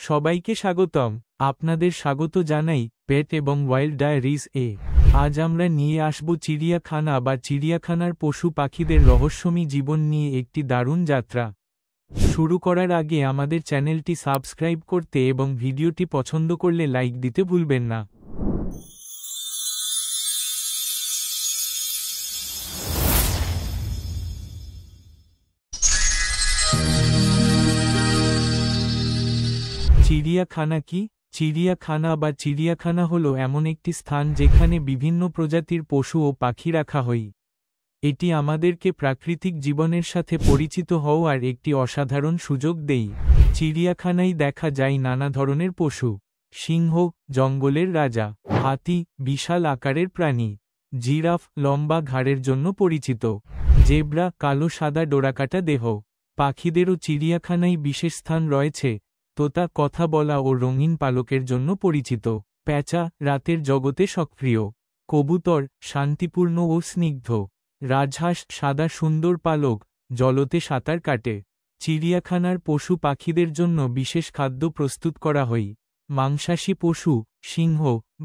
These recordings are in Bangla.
সবাইকে স্বাগতম। আপনাদের স্বাগত জানাই পেট এবং ওয়াইল্ড ডায়েরিজ এ। আজ আমরা নিয়ে আসব চিড়িয়াখানা বা চিড়িয়াখানার পশু পাখিদের রহস্যময়ী জীবন নিয়ে একটি দারুণ যাত্রা। শুরু করার আগে আমাদের চ্যানেলটি সাবস্ক্রাইব করতে এবং ভিডিওটি পছন্দ করলে লাইক দিতে ভুলবেন না। চিড়িয়াখানা কি? চিড়িয়াখানা বা চিড়িয়াখানা হলো এমন একটি স্থান যেখানে বিভিন্ন প্রজাতির পশু ও পাখি রাখা হয়। এটি আমাদেরকে প্রাকৃতিক জীবনের সাথে পরিচিত হওয়ার একটি অসাধারণ সুযোগ দেয়। চিড়িয়াখানায় দেখা যায় নানা ধরনের পশু। সিংহ, জঙ্গলের রাজা; হাতি, বিশাল আকারের প্রাণী; জিরাফ, লম্বা ঘাড়ের জন্য পরিচিত; জেব্রা, কালো সাদা ডোরাকাটা দেহ। পাখিদেরও চিড়িয়াখানায় বিশেষ স্থান রয়েছে। তোতা, কথা বলা ও রঙিন পালকের জন্য পরিচিত; প্যাঁচা, রাতের জগতে সক্রিয়; কবুতর, শান্তিপূর্ণ ও স্নিগ্ধ; রাজহাঁস, সাদা সুন্দর পালক, জলতে সাঁতার কাটে। চিড়িয়াখানার পশু পাখিদের জন্য বিশেষ খাদ্য প্রস্তুত করা হয়। মাংসাশী পশু, সিংহ,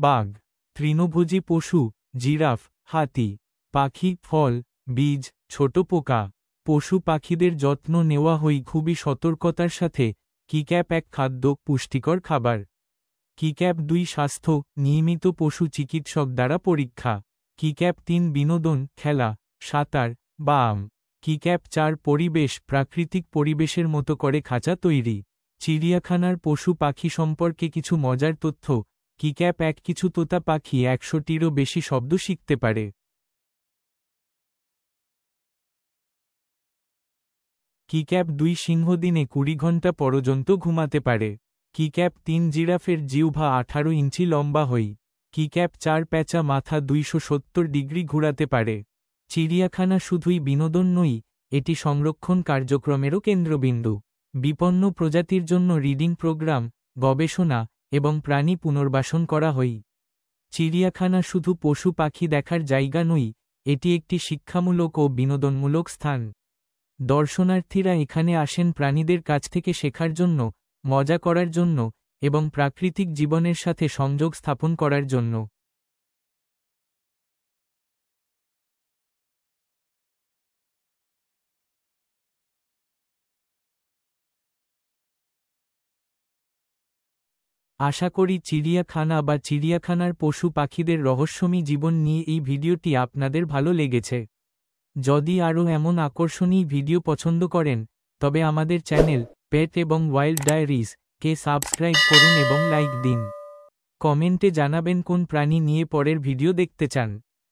বাঘ; তৃণভোজী পশু, জিরাফ, হাতি; পাখি, ফল, বীজ, ছোট পোকা। পশু পাখিদের যত্ন নেওয়া হয় খুবই সতর্কতার সাথে। কিক্যাপ 1 খাদ্য, পুষ্টিকর খাবার; কিক্যাপ 2 স্বাস্থ্য, নিয়মিত পশু চিকিৎসক দ্বারা পরীক্ষা; কিক্যাপ 3 বিনোদন, খেলা, সাঁতার, ব্যায়াম; কিক্যাপ 4 পরিবেশ, প্রাকৃতিক পরিবেশের মতো করে খাঁচা তৈরি। চিড়িয়াখানার পশু পাখি সম্পর্কে কিছু মজার তথ্য। কিক্যাপ 1 কিছু তোতা পাখি 100টিরও বেশি শব্দ শিখতে পারে। কিক্যাপ 2 সিংহ দিনে 20 ঘন্টা পর্যন্ত ঘুমাতে পারে। কিক্যাপ 3 জিরাফের জিহ্বা 18 ইঞ্চি লম্বা হয়। কিক্যাপ 4 প্যাঁচা মাথা 270 ডিগ্রি ঘুরাতে পারে। চিড়িয়াখানা শুধুই বিনোদন নয়, এটি সংরক্ষণ কার্যক্রমেরও কেন্দ্রবিন্দু। বিপন্ন প্রজাতির জন্য রিডিং প্রোগ্রাম, গবেষণা এবং প্রাণী পুনর্বাসন করা হয়। চিড়িয়াখানা শুধু পশু পাখি দেখার জায়গা নয়, এটি একটি শিক্ষামূলক ও বিনোদনমূলক স্থান। দর্শনার্থীরা এখানে আসেন প্রাণীদের কাছ থেকে শেখার জন্য, মজা করার জন্য এবং প্রাকৃতিক জীবনের সাথে সংযোগ স্থাপন করার জন্য। আশা করি চিড়িয়াখানা বা চিড়িয়াখানার পশু পাখিদের রহস্যময়ী জীবন নিয়ে এই ভিডিওটি আপনাদের ভালো লেগেছে। যদি আরও এমন আকর্ষণীয় ভিডিও পছন্দ করেন, তবে আমাদের চ্যানেল পেট এবং ওয়াইল্ড ডায়েরিজ কে সাবস্ক্রাইব করুন এবং লাইক দিন। কমেন্টে জানাবেন কোন প্রাণী নিয়ে পরের ভিডিও দেখতে চান।